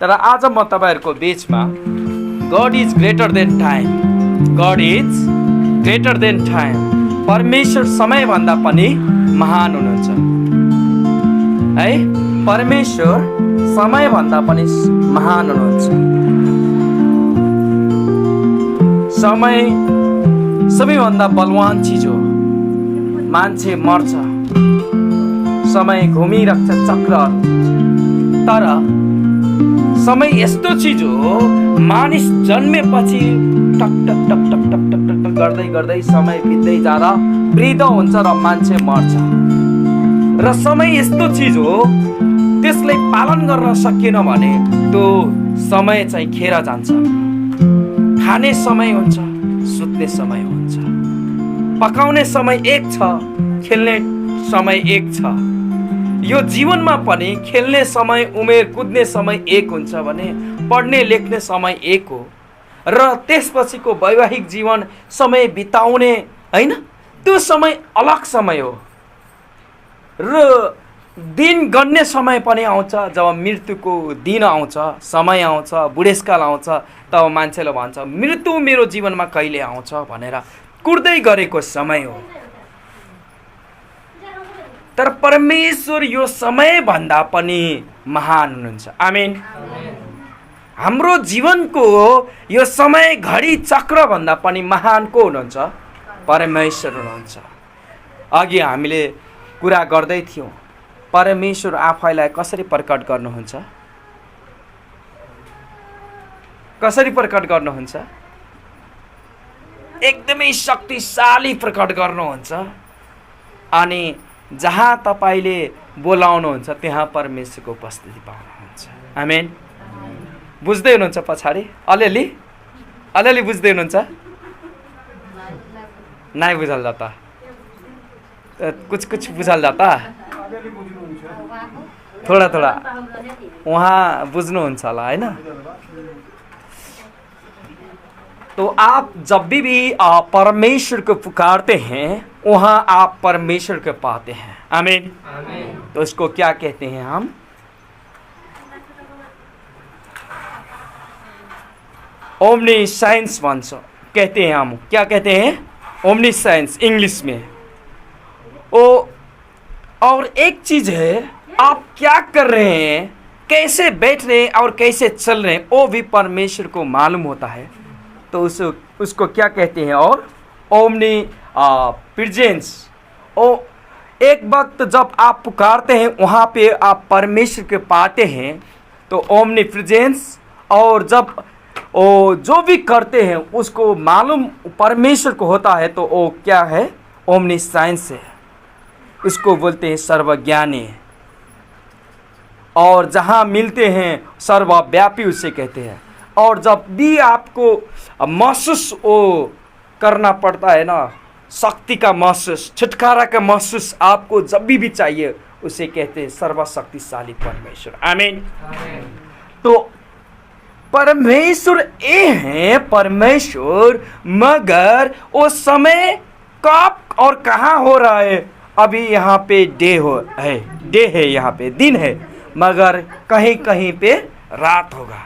तर आज म तपाईहरुको बीचमा God is greater than time, God is greater than time, परमेश्वर समयभन्दा पनि महान हुनुहुन्छ है। परमेश्वर समयभन्दा पनि महान हुनुहुन्छ। समय सबैभन्दा बलवान चिज हो। मान्छे मर्छ, समय घुमिरहन्छ चक्रहरू, तर समय यस्तो चिज हो, मानिस जन्मेपछि टक टक टक टक टक टक टक गर्दै गर्दै समय बित्दै जाँदा वृद्ध हुन्छ र मान्छे मर्छ। र समय यस्तो चिज हो, त्यसलाई पालन गर्न सकिएन भने त्यो समय चाहिँ खेर जान्छ। खाने समय हुन्छ, सुत्ने समय हुन्छ, पकाउने समय एक छ, खेल्ने समय एक छ। यो जीवनमा पनि खेल्ने समय, उमेर कुद्ने समय एक हुन्छ भने पढ्ने लेख्ने समय एक हो। र त्यसपछिको वैवाहिक जीवन समय बिताउने हैन, त्यो समय अलग समय हो। र दिन गन्ने समय पनि आउँछ। जब मृत्युको दिन आउँछ, समय आउँछ, बुढेसकाल आउँछ, तब मान्छेले भन्छ मृत्यु मेरो जीवनमा कहिले आउँछ भनेर कुर्दै गरेको समय हो। तर परमेश्वर यो समय भन्दा पनि महान हुनुहुन्छ। आमेन। हाम्रो जीवनको यो समय घडी चक्र भन्दा पनि महान को हुनुहुन्छ? परमेश्वर हुनुहुन्छ। अघि हामीले कुरा गर्दै थियौं, परमेश्वर आफैलाई कसरी प्रकट गर्नुहुन्छ? कसरी प्रकट गर्नुहुन्छ? एकदमै शक्तिशाली प्रकट गर्नुहुन्छ। अनि जहाँ तपाईले बोलाउनुहुन्छ त्यहाँ परमेश्वरको उपस्थिति पाउनुहुन्छ। आमेन। बुझ्दै हुनुहुन्छ पछाडि? अलिअलि अलिअलि बुझ्दै हुनुहुन्छ? नाइ बुझल जाता, कुछ कुछ बुझल जाता, थोड़ा थोड़ा वहाँ बुझ्नुहुन्छ होला हैन? तो आप जब भी परमेश्वर को पुकारते हैं, वहाँ आप परमेश्वर को पाते हैं। आमीन। तो इसको क्या कहते हैं हम? ओमनी साइंस भन्छ कहते हैं हम। क्या कहते हैं? ओमनी साइंस इंग्लिश में। और एक चीज है, आप क्या कर रहे हैं, कैसे बैठ रहे हैं और कैसे चल रहे हैं, वो भी परमेश्वर को मालूम होता है। तो उसको क्या कहते हैं? और ओमनी प्रेजेंस। एक वक्त जब आप पुकारते हैं वहाँ पे आप परमेश्वर के पाते हैं, तो ओमनी प्रेजेंस। और जब वो जो भी करते हैं उसको मालूम परमेश्वर को होता है, तो वो क्या है? ओमनी साइंस है। उसको बोलते हैं सर्वज्ञानी। और जहाँ मिलते हैं सर्वव्यापी उसे कहते हैं। और जब भी आपको महसूस वो करना पड़ता है ना, शक्ति का महसूस, छुटकारा का महसूस आपको जब भी चाहिए, उसे कहते हैं सर्वशक्तिशाली परमेश्वर। आमीन। तो परमेश्वर ये है परमेश्वर, मगर वो समय कब और कहाँ हो रहा है? अभी यहाँ पे डे है, यहाँ पे दिन है, मगर कहीं कहीं पे रात होगा।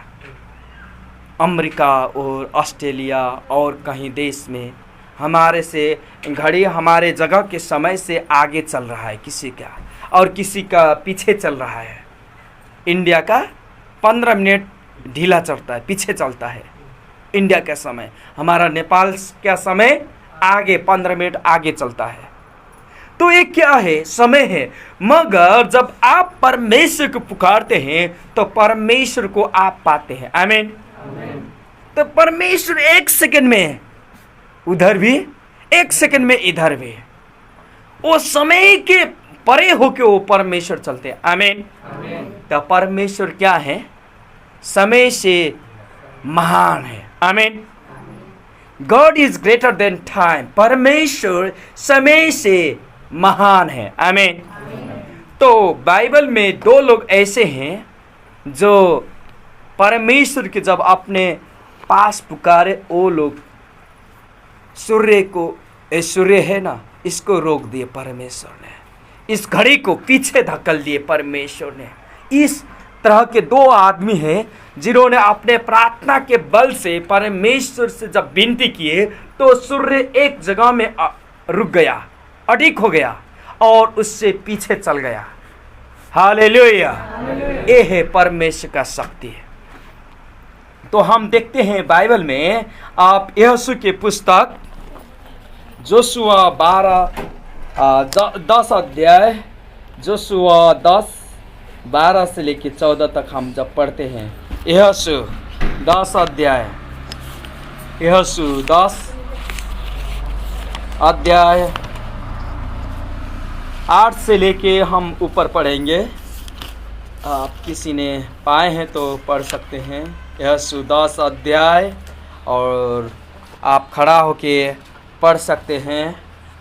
अमेरिका और ऑस्ट्रेलिया और कहीं देश में हमारे से घड़ी हमारे जगह के समय से आगे चल रहा है किसी का, और किसी का पीछे चल रहा है। इंडिया का 15 मिनट ढीला चलता है, पीछे चलता है इंडिया का समय। हमारा नेपाल का समय आगे 15 मिनट आगे चलता है। तो ये क्या है? समय है। मगर जब आप परमेश्वर को पुकारते हैं तो परमेश्वर को आप पाते हैं। आमीन। तो परमेश्वर एक सेकंड में उधर भी, एक सेकंड में इधर भी, वो समय के परे होके वो परमेश्वर चलते हैं। आमीन। तो परमेश्वर क्या है? समय से महान है। आमीन। God is greater than time. परमेश्वर समय से महान है। आमीन। तो बाइबल में 2 लोग ऐसे हैं जो परमेश्वर के जब अपने पास पुकारे, वो लोग सूर्य को, सूर्य है ना, इसको रोक दिए परमेश्वर ने। इस घड़ी को पीछे धकेल दिए परमेश्वर ने। इस तरह के दो आदमी हैं जिन्होंने अपने प्रार्थना के बल से परमेश्वर से जब विनती किए तो सूर्य एक जगह में रुक गया, अडिग हो गया और उससे पीछे चल गया। हालेलुया। ये है परमेश्वर का शक्ति। तो हम देखते हैं बाइबल में, आप यहोशू के पुस्तक जोशुआ 10 अध्याय, जोशुआ 10:12 से लेकर 14 तक हम जब पढ़ते हैं, यहोशू 10 अध्याय, यहोशू 10 अध्याय 8 से लेके हम ऊपर पढ़ेंगे। आप किसी ने पाए हैं तो पढ़ सकते हैं। यहोशू 10 अध्याय और आप खड़ा होके पढ़ सकते हैं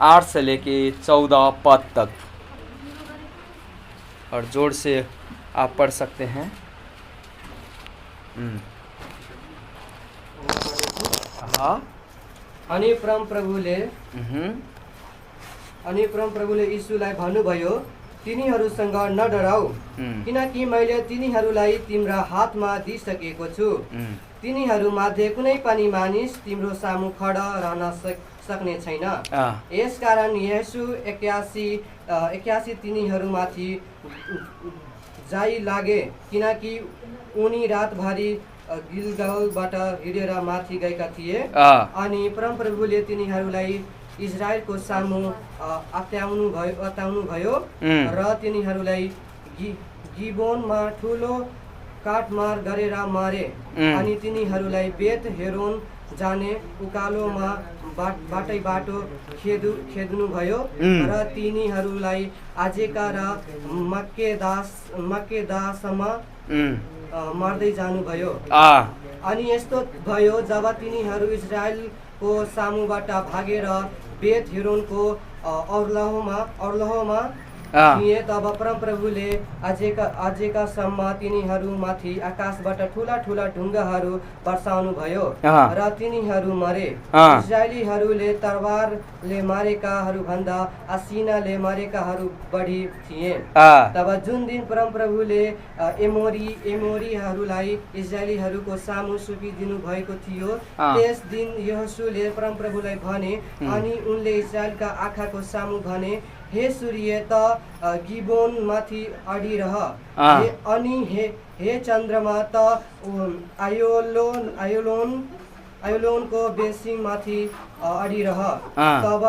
8 से लेके 14 पद तक, और जोर से आप पढ़ सकते हैं। अनि परमप्रभुले यीशुलाई भन्नुभयो, तिनीहरूसँग नडराऊ, किनकि मैले तिनीहरूलाई तिम्रा हातमा दिइसकेको छु। तिनीहरूमध्ये कुनै पनि मानिस तिम्रो सामु खडा रहन सक्ने छैन। यसकारण यहोशू 81 तिनीहरूमाथि जाइ लागे, किनकि उनी रातभरि गिलगालबाट हिँडेर माथि गएका थिए। अनि परमप्रभुले तिनीहरूलाई इजरायलको सामु अत्याउनु भयो र तिनीहरूलाई गिबोनमा ठुलो काटमार गरेर मारे। अनि तिनीहरूलाई बेत हेरोन जाने उकालोमा बाटै बाटो खेद्नु भयो र तिनीहरूलाई आजेका र मक्केदासम्म मार्दै जानुभयो। अनि यस्तो भयो, जब तिनीहरू इजरायलको सामुबाट भागेर बेत हेरोनको और्लहोमा थिए, तब परमप्रभुले आजेका सम्म तिनीहरूमाथि आकाशबाट ठुला ठुला ढुङ्गाहरू वर्षाउनु भयो र तिनीहरू मरे। इजरायलीहरूले तरवारले मारेकाहरू भन्दा असिनाले मारेकाहरू बढी थिए। तब जुन दिन परमप्रभुले एमोरीहरूलाई इजरायलीहरूको सामु सुम्पिदिनु भएको थियो, त्यस दिन यहोशूले परमप्रभुलाई भने, अनि उनले इजरायलका आँखाको सामु भने, हे सूर्य त गिबोनमाथि अडिरह, अनि हे चन्द्रमा त आयोलोनको बेसिङमाथि अडिरह। तब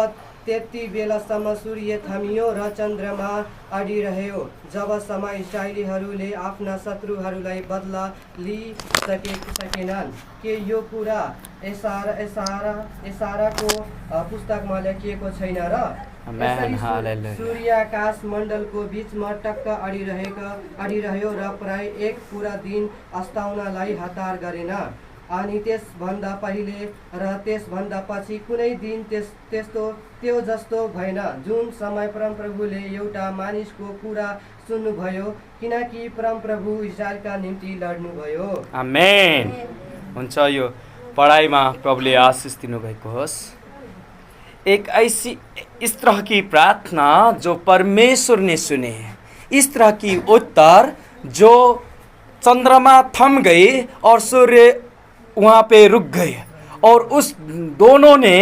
त्यति बेलासम्म सूर्य थमियो र चन्द्रमा अडिरह्यो, जबसम्म इजरायलीहरूले आफ्ना शत्रुहरूलाई बदला लिइसकेनन्। के यो कुरा एसाराको पुस्तकमा लेखिएको छैन र? सूर्य आकाश मण्डलको बिचमा टक्क अडिरह्यो र प्राय एक पुरा दिन अस्ताउनलाई हतार गरेन। अनि त्यसभन्दा पहिले र त्यसभन्दा पछि कुनै दिन त्यो जस्तो भएन, जुन समय परमप्रभुले एउटा मानिसको कुरा सुन्नुभयो, किनकि परमप्रभु इजरायलका निम्ति लड्नुभयो। आमेन। हुन्छ, यो पढाइमा प्रभुले आशिष दिनुभएको होस्। एक ऐसी इस तरह की प्रार्थना जो परमेश्वर ने सुने, इस तरह की उत्तर जो चंद्रमा थम गई और सूर्य वहाँ पे रुक गए, और उस दोनों ने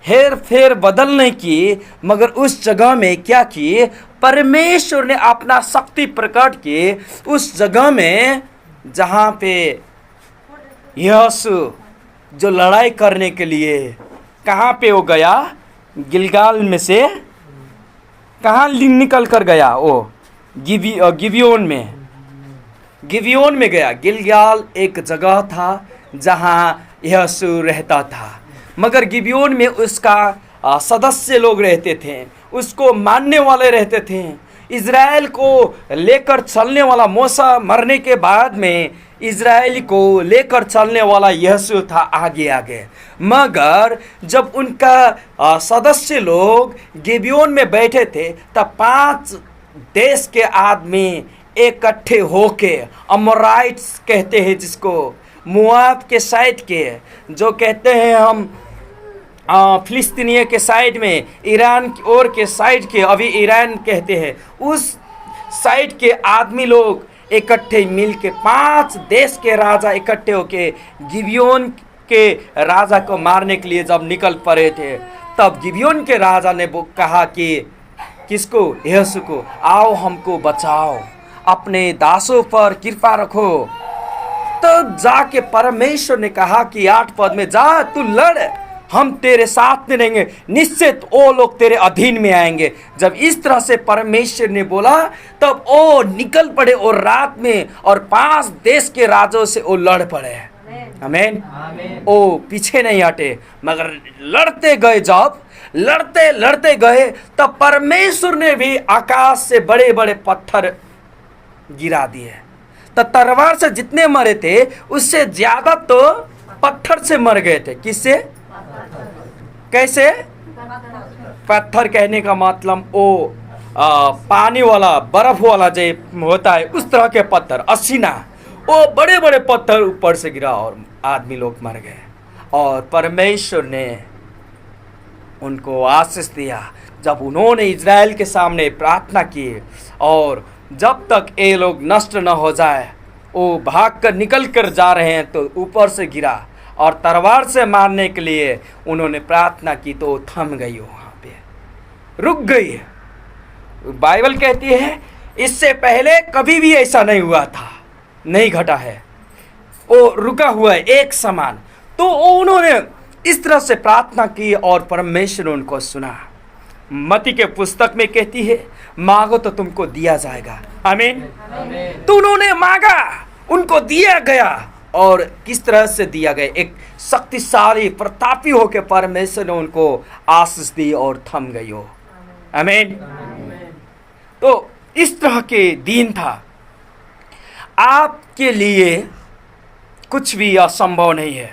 हेर फेर बदल नहीं की, मगर उस जगह में क्या की, परमेश्वर ने अपना शक्ति प्रकट की उस जगह में जहाँ पे यहोशू जो लड़ाई करने के लिए कहाँ पे वो गया, गिलगाल में से कहाँ निकल कर गया, वो गिबियोन में गया। गिलगाल एक जगह था जहाँ यहोशू रहता था, मगर गिबियोन में उसका सदस्य लोग रहते थे, उसको मानने वाले रहते थे। इज़राइल को लेकर चलने वाला मूसा मरने के बाद में इज़राइल को लेकर चलने वाला यहोशू था आगे। मगर जब उनका सदस्य लोग गिबियोन में बैठे थे, तब 5 देश के आदमी इकट्ठे होके, अमोराइट्स कहते हैं जिसको, मुआब के साइड के, जो कहते हैं हम फिलिस्तीनिया के साइड में, ईरान और के साइड के, अभी ईरान कहते हैं, उस साइड के आदमी लोग इकट्ठे मिल के 5 देश के राजा इकट्ठे होके गिबियोन के राजा को मारने के लिए जब निकल पड़े थे, तब गिबियोन के राजा ने वो कहा कि किसको? यहोशू को, आओ हमको बचाओ, अपने दासों पर कृपा रखो। तो जाके परमेश्वर ने कहा कि 8 पद में, जा तू लड़, हम तेरे साथ में रहेंगे, निश्चित वो लोग तेरे अधीन में आएंगे। जब इस तरह से परमेश्वर ने बोला तब वो निकल पड़े और रात में और 5 देश के राजों से वो लड़ पड़े। आमीन। वो पीछे नहीं हटे मगर लड़ते गए। जब लड़ते लड़ते गए तब परमेश्वर ने भी आकाश से बड़े बड़े पत्थर गिरा दिए। तो तलवार से जितने मरे थे उससे ज्यादा तो पत्थर से मर गए थे। किससे? कैसे? पत्थर कहने का मतलब वो पानी वाला बर्फ वाला जो होता है उस तरह के पत्थर, असीना, वो बड़े बड़े पत्थर ऊपर से गिरा और आदमी लोग मर गए। और परमेश्वर ने उनको आशीष दिया जब उन्होंने इज़राइल के सामने प्रार्थना की। और जब तक ये लोग नष्ट न हो जाए, वो भाग कर निकल कर जा रहे हैं तो ऊपर से गिरा और तलवार से मारने के लिए उन्होंने प्रार्थना की तो थम गई, वहाँ पे रुक गई। बाइबल कहती है इससे पहले कभी भी ऐसा नहीं हुआ था, नहीं घटा है, वो रुका हुआ है एक समान। तो उन्होंने इस तरह से प्रार्थना की और परमेश्वर ने उनको सुना। मत्ती के पुस्तक में कहती है, मांगो तो तुमको दिया जाएगा। आमीन। तो उन्होंने मांगा, उनको दिया गया। और किस तरह से दिया गया? एक शक्तिशाली प्रतापी होकर परमेश्वर ने उनको आशीष दी और थम गई हो। आमीन। तो इस तरह के दिन था। आपके लिए कुछ भी असंभव नहीं है।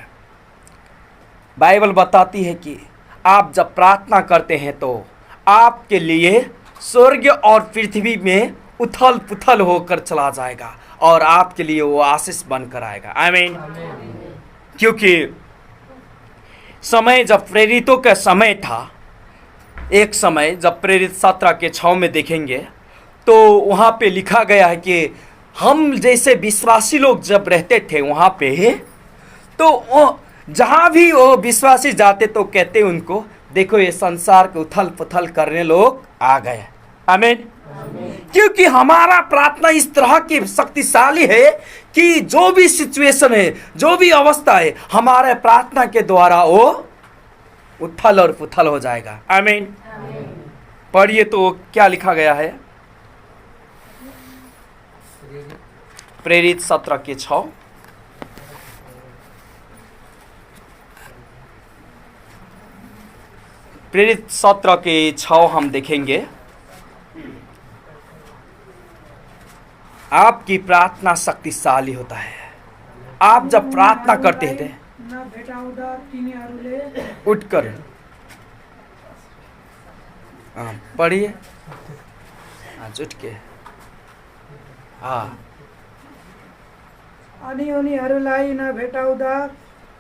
बाइबल बताती है कि आप जब प्रार्थना करते हैं तो आपके लिए स्वर्ग और पृथ्वी में उथल पुथल होकर चला जाएगा और आपके लिए वो आशीष बनकर आएगा। आमीन। क्योंकि समय जब प्रेरितों का समय था, एक समय जब प्रेरित 17:6 में देखेंगे तो वहाँ पे लिखा गया है कि हम जैसे विश्वासी लोग जब रहते थे वहाँ पे, तो जहाँ भी वो विश्वासी जाते तो कहते उनको, देखो ये संसार के उथल पुथल करने लोग आ गए। आमीन। क्योंकि हमारा प्रार्थना इस तरह की शक्तिशाली है कि जो भी सिचुएशन है, जो भी अवस्था है, हमारे प्रार्थना के द्वारा वो उथल और पुथल हो जाएगा। आमीन। पढ़िए तो क्या लिखा गया है, प्रेरित 17:6। प्रेरित 17:6 हम देखेंगे। आपकी प्रार्थना शक्तिशाली होता है। आप जब प्रार्थना करते थे उठकर पढ़िए, आज उठ के अनि उनीहरूलाई नभेटाउँदा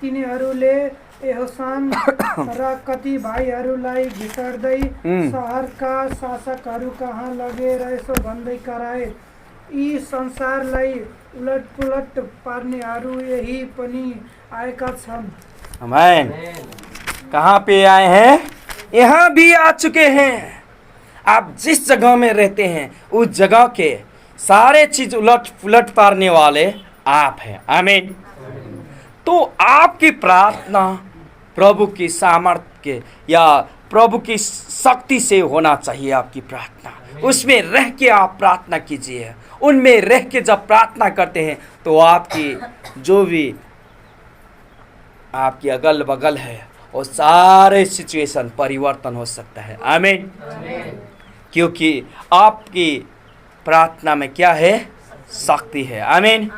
तिनीहरूले यहोशान र कति भाइहरूलाई घिसर्दै सहरका शासकहरू कहाँ लगेर यसो भन्दै कराए, यी संसारलाई उलटपुलट पार्नेहरू यही पनि आएका छन्। आमीन। कहाँ पे आए हैं? यहाँ भी आ चुके हैं। आप जिस जगह में रहते हैं उस जगह के सारे चीज उलट पुलट पारने वाले आप हैं। आमीन। तो आपकी प्रार्थना प्रभु की सामर्थ्य के या प्रभु की शक्ति से होना चाहिए। आपकी प्रार्थना उसमें रह के आप प्रार्थना कीजिए। उनमें रह के जब प्रार्थना करते हैं तो आपकी जो भी आपकी अगल बगल है वो सारे सिचुएशन परिवर्तन हो सकता है। आमीन। क्योंकि आपकी प्रार्थना में क्या है? शक्ति है। आमीन।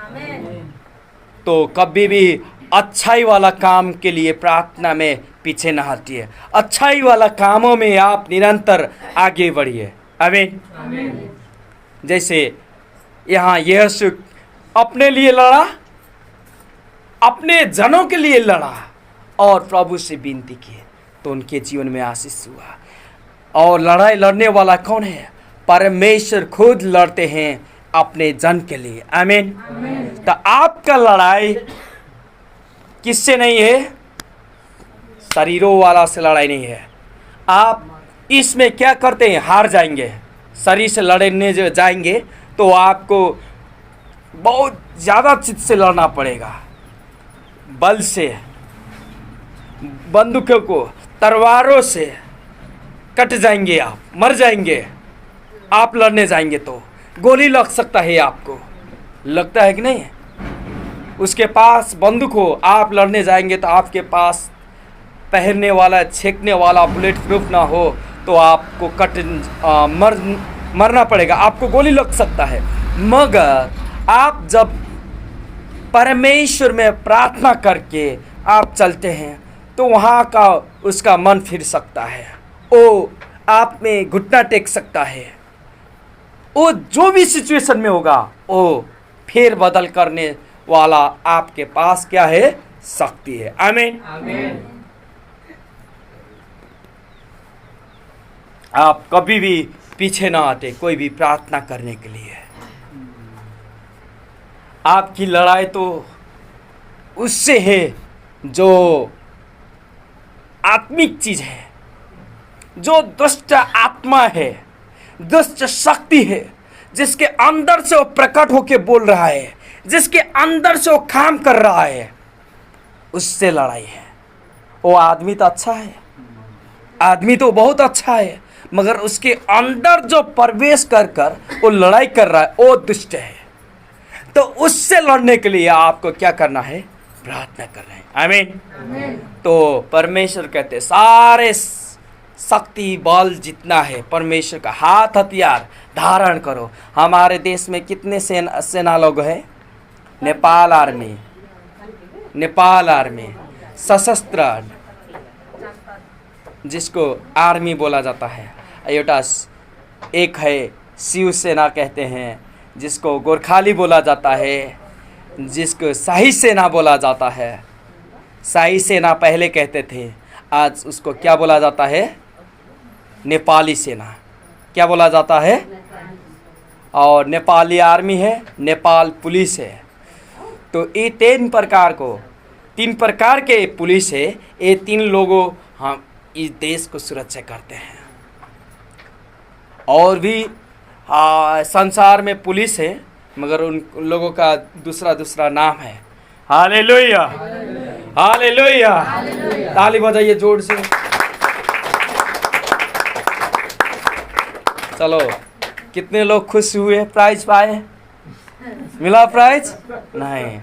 तो कभी भी अच्छाई वाला काम के लिए प्रार्थना में पीछे न हटिए। अच्छाई वाला कामों में आप निरंतर आगे बढ़िए। आमीन। जैसे यहाँ यीशु अपने लिए लड़ा, अपने जनों के लिए लड़ा और प्रभु से विनती की तो उनके जीवन में आशीष हुआ। और लड़ाई लड़ने वाला कौन है? परमेश्वर खुद लड़ते हैं अपने जन के लिए। आमीन। तो आपका लड़ाई किससे नहीं है? शरीरों वाला से लड़ाई नहीं है। आप इसमें क्या करते हैं? हार जाएंगे। शरीर से लड़ने जो जाएंगे तो आपको बहुत ज़्यादा चीज से लड़ना पड़ेगा। बल से, बंदूकों को, तलवारों से कट जाएंगे, आप मर जाएंगे। आप लड़ने जाएंगे तो गोली लग सकता है, आपको लगता है कि नहीं? उसके पास बंदूक हो, आप लड़ने जाएंगे तो आपके पास पहनने वाला, छेकने वाला बुलेट प्रूफ ना हो तो आपको मरना पड़ेगा, आपको गोली लग सकता है। मगर आप जब परमेश्वर में प्रार्थना करके आप चलते हैं तो वहाँ का उसका मन फिर सकता है, वो आप में घुटना टेक सकता है। वो जो भी सिचुएशन में होगा वो फिर बदल करने वाला आपके पास क्या है? शक्ति है। आमीन। आप कभी भी पीछे ना हटे कोई भी प्रार्थना करने के लिए। आपकी लड़ाई तो उससे है जो आत्मिक चीज है, जो दुष्ट आत्मा है, दुष्ट शक्ति है, जिसके अंदर से वो प्रकट होके बोल रहा है, जिसके अंदर से वो काम कर रहा है, उससे लड़ाई है। वो आदमी तो अच्छा है, आदमी तो बहुत अच्छा है, मगर उसके अंदर जो प्रवेश कर कर वो लड़ाई कर रहा है वो दुष्ट है। तो उससे लड़ने के लिए आपको क्या करना है? प्रार्थना कर रहे हैं। आमीन। तो परमेश्वर कहते सारे शक्ति बल जितना है परमेश्वर का हाथ हथियार धारण करो। हमारे देश में कितने सेना लोग हैं? नेपाल आर्मी सशस्त्र, जिसको आर्मी बोला जाता है। एक है शिवसेना कहते हैं, जिसको गोरखाली बोला जाता है, जिसको शाही सेना बोला जाता है। शाही सेना पहले कहते थे, आज उसको क्या बोला जाता है? नेपाली सेना। क्या बोला जाता है? और नेपाली आर्मी है, नेपाल पुलिस है। तो ये तीन प्रकार के पुलिस है। ये तीन लोगों हम इस देश को सुरक्षा करते हैं। और भी संसार में पुलिस है, मगर उन लोगों का दूसरा नाम है। Hallelujah, hallelujah. ताली बजाइए जोर से। चलो, कितने लोग खुश हुए? प्राइज पाए? मिला प्राइज? नहीं,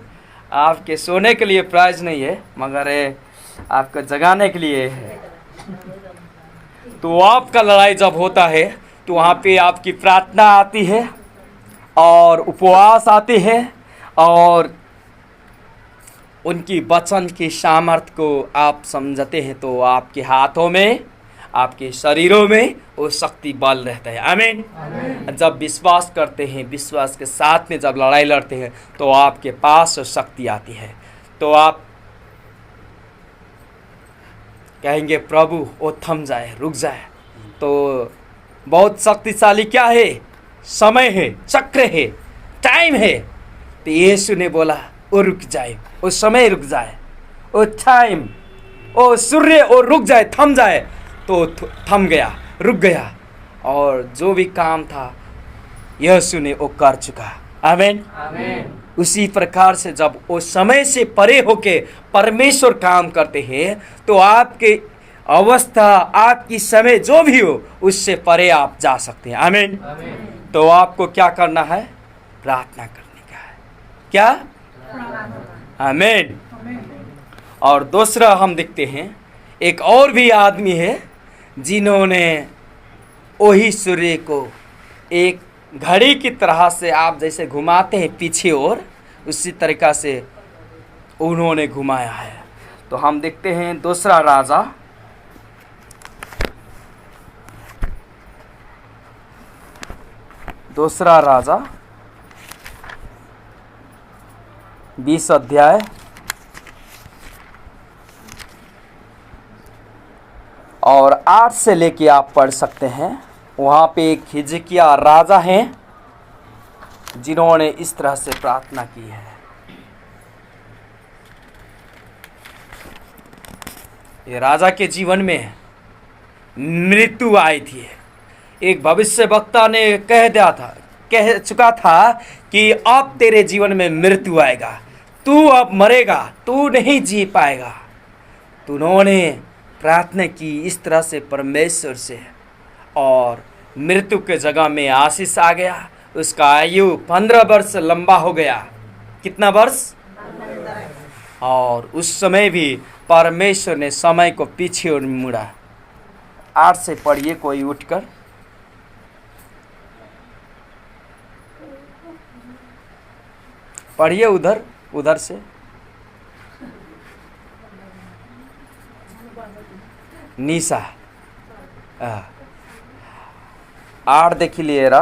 आपके सोने के लिए प्राइज नहीं है, मगर आपको जगाने के लिए है। तो आपका लड़ाई जब होता है तो वहाँ पे आपकी प्रार्थना आती है और उपवास आती है और उनकी वचन की सामर्थ्य को आप समझते हैं तो आपके हाथों में, आपके शरीरों में वो शक्ति बल रहता है। आमीन। जब विश्वास करते हैं, विश्वास के साथ में जब लड़ाई लड़ते हैं तो आपके पास शक्ति आती है। तो आप कहेंगे प्रभु वो थम जाए, रुक जाए। तो बहुत शक्तिशाली क्या है? समय है, चक्र है, टाइम है। तो यीशु ने बोला वो रुक जाए, वो समय रुक जाए, वो टाइम, वो सूर्य वो रुक जाए, थम जाए। तो थम गया, रुक गया, और जो भी काम था यीशु ने वो कर चुका। आमीन। उसी प्रकार से जब वो समय से परे होके परमेश्वर काम करते हैं तो आपके अवस्था, आपकी समय जो भी हो, उससे परे आप जा सकते हैं। आमीन। तो आपको क्या करना है? प्रार्थना करने का है। क्या? आमीन। और दूसरा हम देखते हैं, एक और भी आदमी है जिन्होंने वही सूर्य को एक घड़ी की तरह से आप जैसे घुमाते हैं पीछे और उसी तरीक़ा से उन्होंने घुमाया है। तो हम देखते हैं दूसरा राजा 20 अध्याय और 8 से लेके आप पढ़ सकते हैं। वहाँ पे एक हिजकिया राजा हैं जिन्होंने इस तरह से प्रार्थना की है। ये राजा के जीवन में मृत्यु आई थी। एक भविष्यवक्ता ने कह चुका था कि अब तेरे जीवन में मृत्यु आएगा, तू अब मरेगा, तू नहीं जी पाएगा। तो उन्होंने प्रार्थना की इस तरह से परमेश्वर से, और मृत्यु के जगह में आशीष आ गया। उसका आयु 15 वर्ष लंबा हो गया। कितना वर्ष? और उस समय भी परमेश्वर ने समय को पीछे और मुड़ा। 8 से पढ़िए कोई उठकर। पढ़िए उधर से। निशा 8 देखि लिएर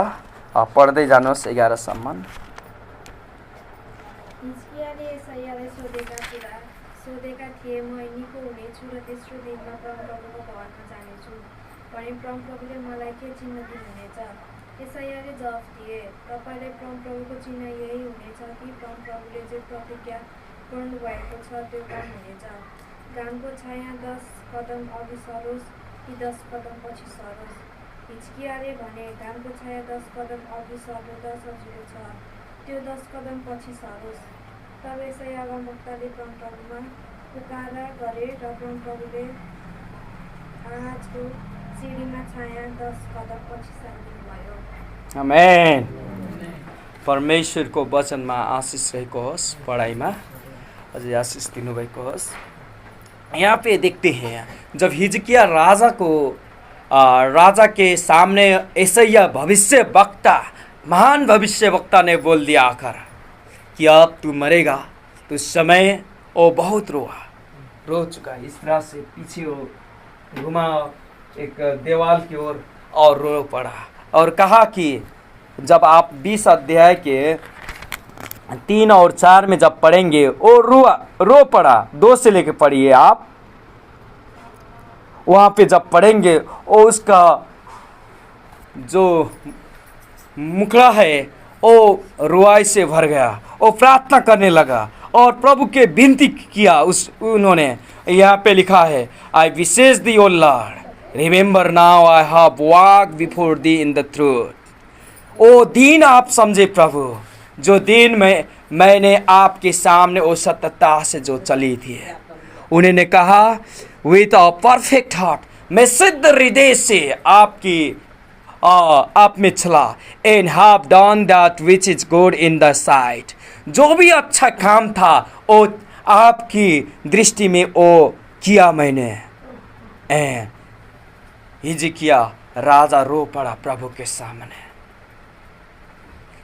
पढ्दै जानुहोस् 11 सम्म। हिजकियाले यशायालाई सोधेका थिए, म निको हुनेछु र तेस्रो दिनमा परमप्रभुको भवनमा जानेछु भने परमप्रभुले मलाई के चिन्ह दिनुहुनेछ? यशायाले जवाफ दिए, तपाईँले परमप्रभुको चिन्ह यही हुनेछ कि परमप्रभुले जे प्रतिज्ञा गर्नुभएको छ त्यो काम हुनेछ। घामको छाया 10 कदम अघि सरोस् कि 10 कदम पछि सरोस्? हिजकियाले भने, घामको छाया 10 कदम अघि सर्नु त सजिलो छ, त्यो 10 कदम पछि सरोस्। तब यशाया अगमवक्ताले परमप्रभुमा पुकारा गरे र परमप्रभुले आहाजको सिँढीमा छाया 10 कदम पछि सारिदिनु भयो। आमेन। परमेश्वरको वचनमा आशिष रहेको होस्, पढाइमा अझै आशिष दिनुभएको होस्। यहाँ पे देखते हैं जब हिजकिया राजा के सामने यशाया भविष्यवक्ता, महान भविष्यवक्ता ने बोल दिया आकर कि अब तू मरेगा, तो उस समय वो बहुत रो चुका। इस तरह से पीछे वो घुमा एक दीवार की ओर और रो पड़ा और कहा कि जब आप 20 अध्याय के 3 और 4 में जब पढ़ेंगे वो रो पड़ा। 2 से लेके पढ़िए आप। वहाँ पे जब पढ़ेंगे वो उसका जो मुखड़ा है वो रुआई से भर गया। वो प्रार्थना करने लगा और प्रभु के विनती किया। उन्होंने यहाँ पे लिखा है, I beseech thee O Lord, remember now I have walked before thee in the truth. ओ दिन आप समझे प्रभु, जो दिन में मैंने आपके सामने वो सत्यता से जो चली थी। उन्होंने कहा विथ अ परफेक्ट हार्ट, मैं सिद्ध हृदय से आप में चला, and have done that which is good in the site. जो भी अच्छा काम था वो आपकी दृष्टि में वो किया मैंने। हिजकिया राजा रो पड़ा प्रभु के सामने,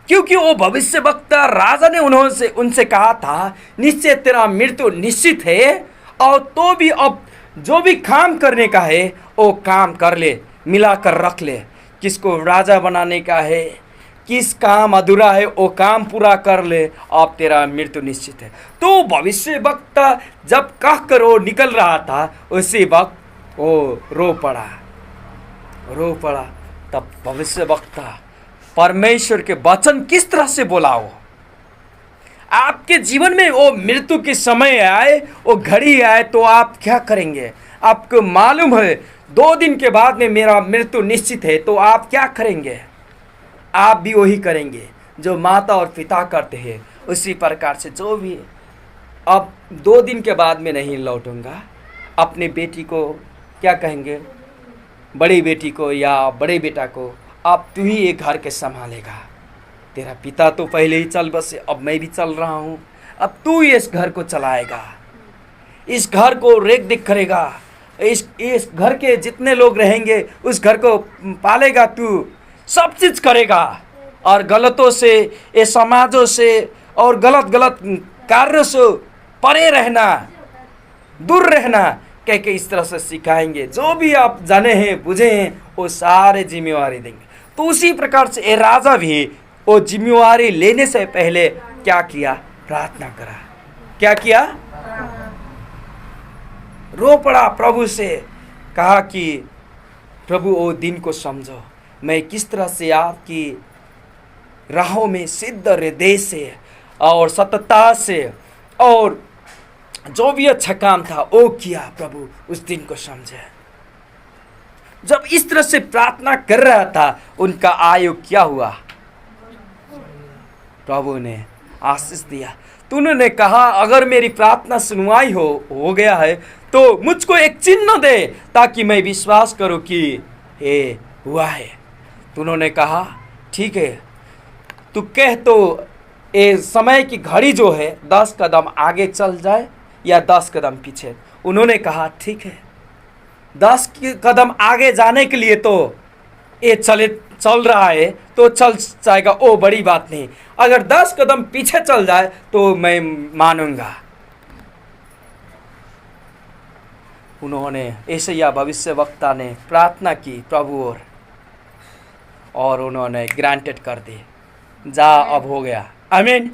क्योंकि वो भविष्यवक्ता राजा ने उनसे कहा था निश्चय तेरा मृत्यु निश्चित है, और तो भी अब जो भी काम करने का है वो काम कर ले, मिलाकर रख ले। किसको राजा बनाने का है, किस काम अधूरा है वो काम पूरा कर ले, अब तेरा मृत्यु निश्चित है। तो भविष्यवक्ता जब कह कर वो निकल रहा था उसी वक्त वो रो पड़ा। तब भविष्यवक्ता परमेश्वर के वचन किस तरह से बोला हो। आपके जीवन में वो मृत्यु के समय आए, वो घड़ी आए, तो आप क्या करेंगे? आपको मालूम है 2 दिन के बाद में मेरा मृत्यु निश्चित है, तो आप क्या करेंगे? आप भी वही करेंगे जो माता और पिता करते हैं, उसी प्रकार से जो भी अब 2 दिन के बाद में नहीं लौटूंगा। अपने बेटी को क्या कहेंगे, बड़ी बेटी को या बड़े बेटा को, अब तू ही एक घर के संभालेगा। तेरा पिता तो पहले ही चल बसे, अब मैं भी चल रहा हूँ, अब तू इस घर को चलाएगा, इस घर को रेख देख करेगा, इस घर के जितने लोग रहेंगे उस घर को पालेगा, तू सब चीज़ करेगा। और गलतों से, ये समाजों से और गलत कार्यों से परे रहना, दूर रहना, कह के इस तरह से सिखाएंगे। जो भी आप जाने हैं बुझे हैं वो सारे जिम्मेवारी देंगे। तो उसी प्रकार से ये राजा भी वो जिम्मेवारी लेने से पहले क्या किया? प्रार्थना करा। क्या किया? रो पड़ा प्रभु से, कहा कि प्रभु वो दिन को समझो, मैं किस तरह से आपकी राहों में सिद्ध हृदय से और सतता से और जो भी अच्छा काम था वो किया। प्रभु उस दिन को समझे। जब इस तरह से प्रार्थना कर रहा था उनका आयु क्या हुआ? प्रभु ने आशीष दिया। तो उन्होंने कहा अगर मेरी प्रार्थना सुनवाई हो गया है तो मुझको एक चिन्ह दे ताकि मैं विश्वास करूं कि ये हुआ है। तो उन्होंने कहा ठीक है, तू कह तो ये समय की घड़ी जो है 10 कदम आगे चल जाए या 10 कदम पीछे। उन्होंने कहा ठीक है, 10 कदम आगे जाने के लिए तो ये चल रहा है तो चल जाएगा, वो बड़ी बात नहीं। अगर 10 कदम पीछे चल जाए तो मैं मानूंगा। उन्होंने यशायाह भविष्यवक्ता ने प्रार्थना की प्रभु और उन्होंने ग्रांटेड कर दी। जा अब हो गया। आमीन।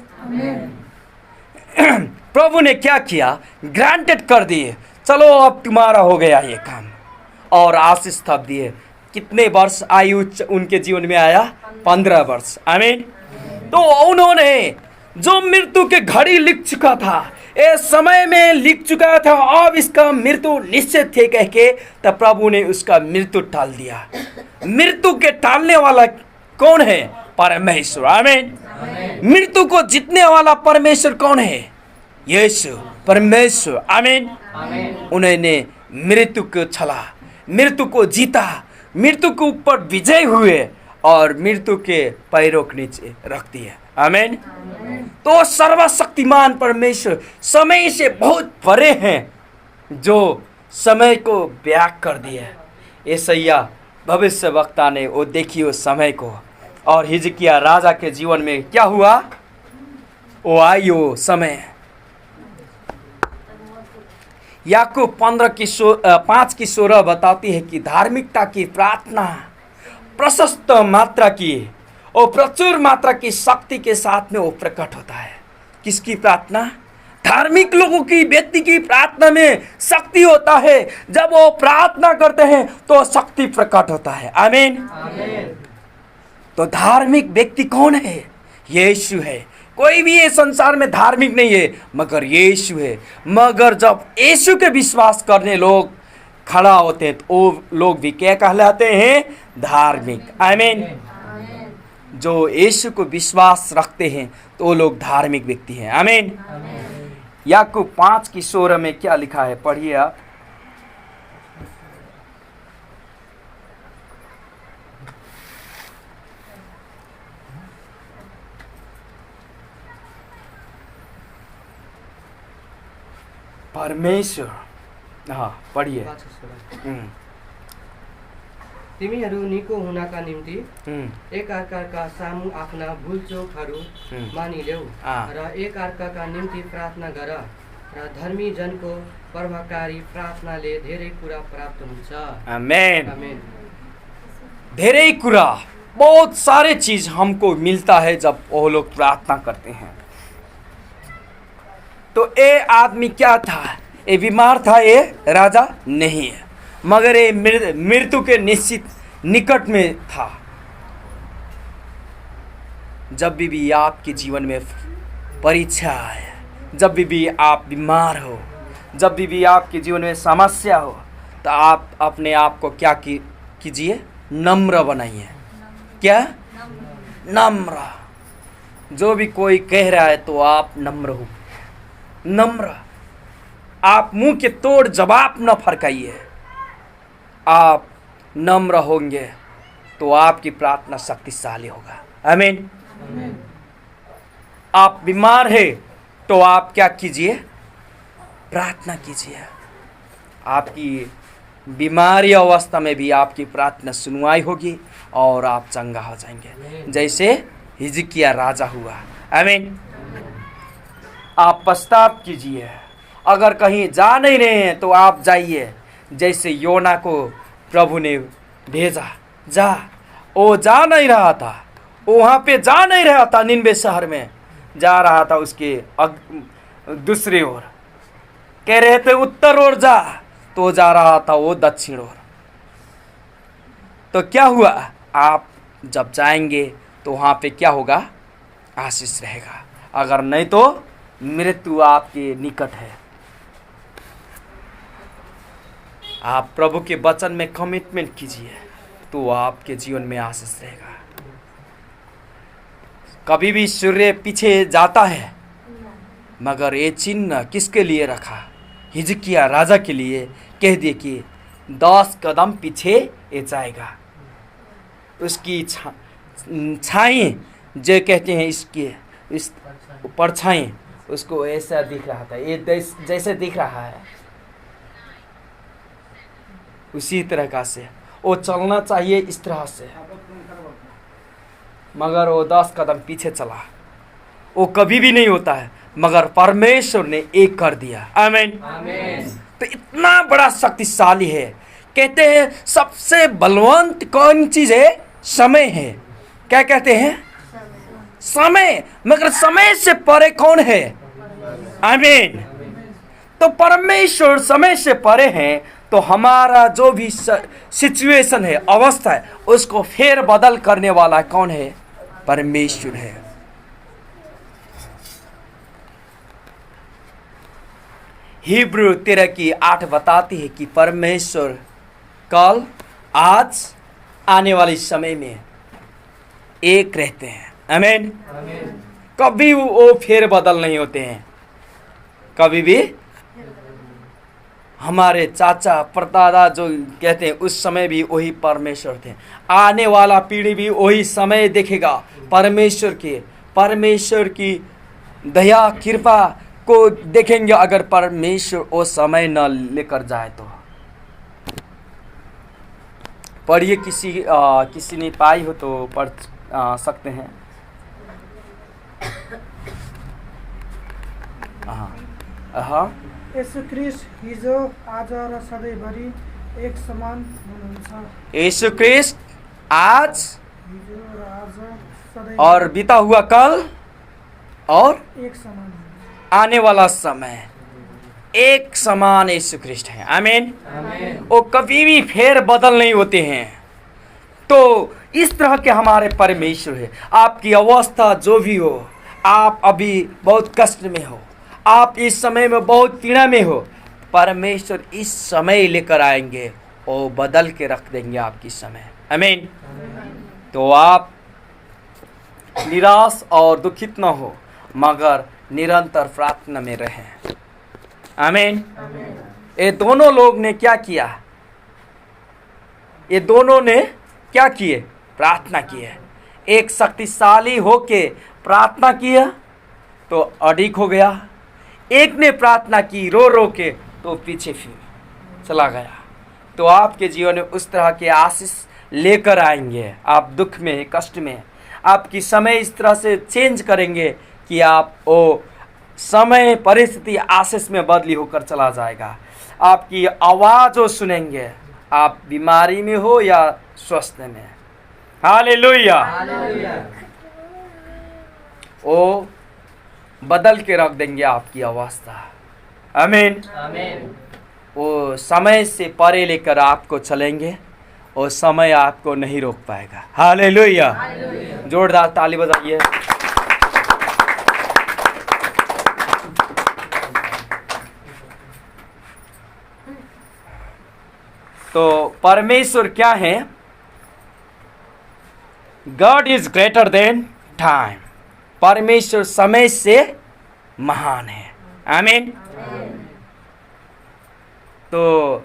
प्रभु ने क्या किया? ग्रांटेड कर दिए। चलो अब तुम्हारा हो गया ये काम, और आशीष थप दिए। कितने वर्ष आयु उनके जीवन में आया? 15 वर्ष। आमीन। तो उन्होंने जो मृत्यु के घड़ी लिख चुका था, इस समय में लिख चुका था, अब इसका मृत्यु निश्चित थे कह के, तब प्रभु ने उसका मृत्यु टाल दिया। मृत्यु के टालने वाला कौन है? परमेश्वर। आमीन। मृत्यु को जीतने वाला परमेश्वर कौन है? यीशु परमेश्वर। आमीन। उन्होंने मृत्यु को छला, मृत्यु को जीता, मृत्यु के ऊपर विजय हुए और मृत्यु के पैरों के नीचे रख दिए। आमीन। तो सर्वशक्तिमान परमेश्वर समय से बहुत परे हैं, जो समय को व्याग कर दिया। यशायाह भविष्यवक्ता ने वो देखी उस समय को, और हिजकिय्याह राजा के जीवन में क्या हुआ? वो आई वो समय। याकूब 5:16 बताती है कि धार्मिकता की प्रार्थना प्रशस्त मात्रा की और प्रचुर मात्रा की शक्ति के साथ में वो प्रकट होता है। किसकी प्रार्थना? धार्मिक लोगों की, व्यक्ति की प्रार्थना में शक्ति होता है। जब वो प्रार्थना करते हैं तो शक्ति प्रकट होता है। आमीन। तो धार्मिक व्यक्ति कौन है? यीशु है। कोई भी ये संसार में धार्मिक नहीं है मगर यीशु है। मगर जब यीशु के विश्वास करने लोग खड़ा होते हैं तो वो लोग भी क्या कहलाते हैं? धार्मिक। आमीन। जो यीशु को विश्वास रखते हैं तो वो लोग धार्मिक व्यक्ति हैं। आमीन। याकूब 5:16 में क्या लिखा है? पढ़िए आप। परमेश्वर। हाँ पढ़िए। तिमीहरू निको हुनका निम्ति एक अर्काका सामु आफ्ना भुलचोकहरू मानिदेऊ र एक अर्काका निम्ति प्रार्थना गर र धर्मी जनको प्रभावकारी प्रार्थनाले धेरै कुरा प्राप्त हुन्छ। आमेन। आमेन। धेरै कुरा, बहुत सारे चीज हमको मिलता है जब वो लोग प्रार्थना करते हैं। तो ये आदमी क्या था? ये बीमार था, ये राजा नहीं है, मगर ये मृत्यु के निश्चित निकट में था। जब भी आपके जीवन में परीक्षा आए, जब भी आप बीमार हो, जब भी आपके जीवन में समस्या हो, तो आप अपने आप को क्या कीजिए? नम्र बनाइए। क्या? नम्र। जो भी कोई कह रहा है तो आप नम्र हो। नम्र। आप मुंह के तोड़ जवाब न फरकाइए। आप नम्र होंगे तो आपकी प्रार्थना शक्तिशाली होगा। आमीन। आप बीमार है तो आप क्या कीजिए? प्रार्थना कीजिए। आपकी बीमारी अवस्था में भी आपकी प्रार्थना सुनवाई होगी और आप चंगा हो जाएंगे, जैसे हिजकिय्याह राजा हुआ। आमीन। आप पश्चाताप कीजिए। अगर कहीं जा नहीं रहे हैं तो आप जाइए, जैसे योना को प्रभु ने भेजा। जा। वो जा नहीं रहा था, वहाँ पे जा नहीं रहा था, निनवे शहर में जा रहा था उसके दूसरी ओर। कह रहे थे उत्तर ओर जा, तो जा रहा था वो दक्षिण ओर। तो क्या हुआ? आप जब जाएंगे तो वहाँ पे क्या होगा? आशीष रहेगा। अगर नहीं तो मृत्यु आपके निकट है। आप प्रभु के वचन में कमिटमेंट कीजिए तो आपके जीवन में आशीष रहेगा। कभी भी सूर्य पीछे जाता है, मगर ये चिन्ह किसके लिए रखा? हिजकिया राजा के लिए कह दिए कि 10 कदम पीछे ये जाएगा। उसकी छाई जो कहते हैं, इसकी इस परछाई उसको ऐसा दिख रहा था, ये जैसे दिख रहा है उसी तरह का से वो चलना चाहिए इस तरह से, मगर वो 10 कदम पीछे चला। वो कभी भी नहीं होता है, मगर परमेश्वर ने एक कर दिया। आमीन। तो इतना बड़ा शक्तिशाली है। कहते हैं सबसे बलवंत कौन चीज है? समय है। क्या कहते हैं? समय। मगर समय से परे कौन है? आमीन। तो परमेश्वर समय से परे हैं, तो हमारा जो भी सिचुएशन है, अवस्था है, उसको फेर बदल करने वाला कौन है? परमेश्वर है। हिब्रू 13:8 बताती है कि परमेश्वर कल, आज, आने वाले समय में एक रहते हैं। आमीन। कभी वो फेर बदल नहीं होते हैं। कभी भी हमारे चाचा परदादा जो कहते हैं उस समय भी वही परमेश्वर थे। आने वाला पीढ़ी भी वही समय देखेगा परमेश्वर की दया कृपा को देखेंगे। अगर परमेश्वर वो समय न लेकर जाए तो पढ़िए। किसी ने पाई हो तो पढ़ सकते हैं। हाँ, यसु ख्रीष्ट हिजो आज र सधैँभरि एक समान हुनुहुन्छ। यीशु ख्रीष्ट आज हिजो र आज सधैँ और बीता हुआ कल और एक समान हुनुहुन्छ। आने वाला समय एक समान यीशु ख्रीष्ट है। आमीन। वो कभी भी फेर बदल नहीं होते हैं। तो इस तरह के हमारे परमेश्वर है। आपकी अवस्था जो भी हो, आप अभी बहुत कष्ट में हो, आप इस समय में बहुत पीड़ा में हो, परमेश्वर इस समय लेकर आएंगे और बदल के रख देंगे आपकी समय। आमीन। तो आप निराश और दुखित न हो, मगर निरंतर प्रार्थना में रहें। आमीन। ये दोनों लोग ने क्या किया? ये दोनों ने क्या किए? प्रार्थना किए। एक शक्तिशाली होके प्रार्थना किया तो अडिग हो गया। एक ने प्रार्थना की रो रो के तो पीछे फिर चला गया। तो आपके जीवन में उस तरह के आशीष लेकर आएंगे। आप दुख में, कष्ट में, आपकी समय इस तरह से चेंज करेंगे कि आप वो समय, परिस्थिति आशीष में बदली होकर चला जाएगा। आपकी आवाज़ वो सुनेंगे, आप बीमारी में हो या स्वस्थ में। हालेलुया। वो बदल के रख देंगे आपकी अवस्था। आमीन। वो समय से परे लेकर आपको चलेंगे और समय आपको नहीं रोक पाएगा। हालेलुया। जोरदार ताली बजाइए। तो परमेश्वर क्या है? God is greater than time. परमेश्वर समय से महान है। आमीन। तो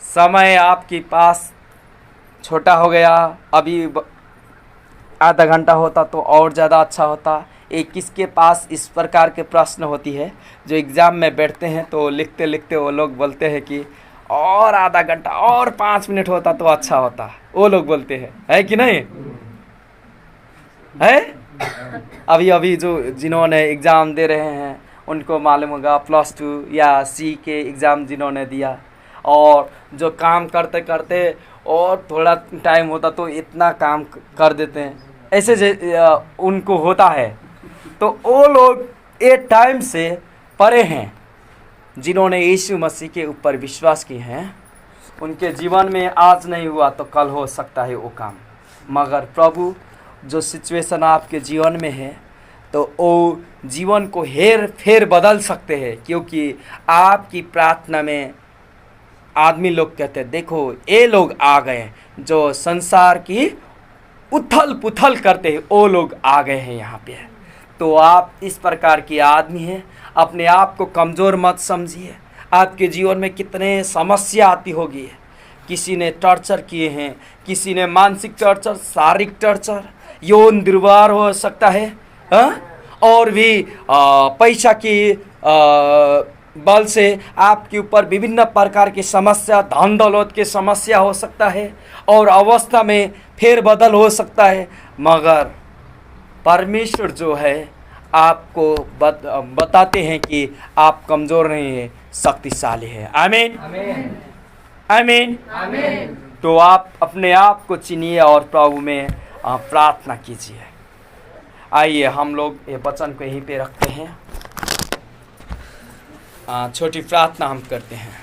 समय आपके पास छोटा हो गया। अभी आधा घंटा होता तो और ज़्यादा अच्छा होता। एक किसके पास इस प्रकार के प्रश्न होती है जो एग्ज़ाम में बैठते हैं तो लिखते लिखते वो लोग बोलते हैं कि और आधा घंटा और 5 मिनट होता तो अच्छा होता। वो लोग बोलते हैं, है कि नहीं है? अभी जो जिन्होंने एग्ज़ाम दे रहे हैं उनको मालूम होगा, +2 या C के एग्ज़ाम जिन्होंने दिया, और जो काम करते करते और थोड़ा टाइम होता तो इतना काम कर देते हैं, ऐसे उनको होता है। तो वो लोग ये टाइम से परे हैं। जिन्होंने यीशु मसीह के ऊपर विश्वास किए हैं, उनके जीवन में आज नहीं हुआ तो कल हो सकता है वो काम, मगर प्रभु जो सिचुएशन आपके जीवन में है, तो वो जीवन को हेर फेर बदल सकते हैं, क्योंकि आपकी प्रार्थना में आदमी लोग कहते हैं, देखो ये लोग आ गए जो संसार की उथल पुथल करते हैं, वो लोग आ गए हैं यहाँ पे। तो आप इस प्रकार के आदमी हैं, अपने आप को कमज़ोर मत समझिए। आपके जीवन में कितने समस्या आती होगी, किसी ने टॉर्चर किए हैं, किसी ने मानसिक टॉर्चर, शारीरिक टॉर्चर, यौन दुर्व्यवहार हो सकता है, और भी पैसा की बल से आपके ऊपर विभिन्न प्रकार की समस्या, धन दौलत की समस्या हो सकता है, और अवस्था में फेरबदल हो सकता है। मगर परमेश्वर जो है आपको बताते हैं कि आप कमज़ोर नहीं है, शक्तिशाली है। आमीन आमीन आमीन। तो आप अपने आप को चिनिए और प्रभु में प्रार्थना कीजिए। आइए हम लोग ये वचन को यहीं पे रखते हैं, छोटी प्रार्थना हम करते हैं।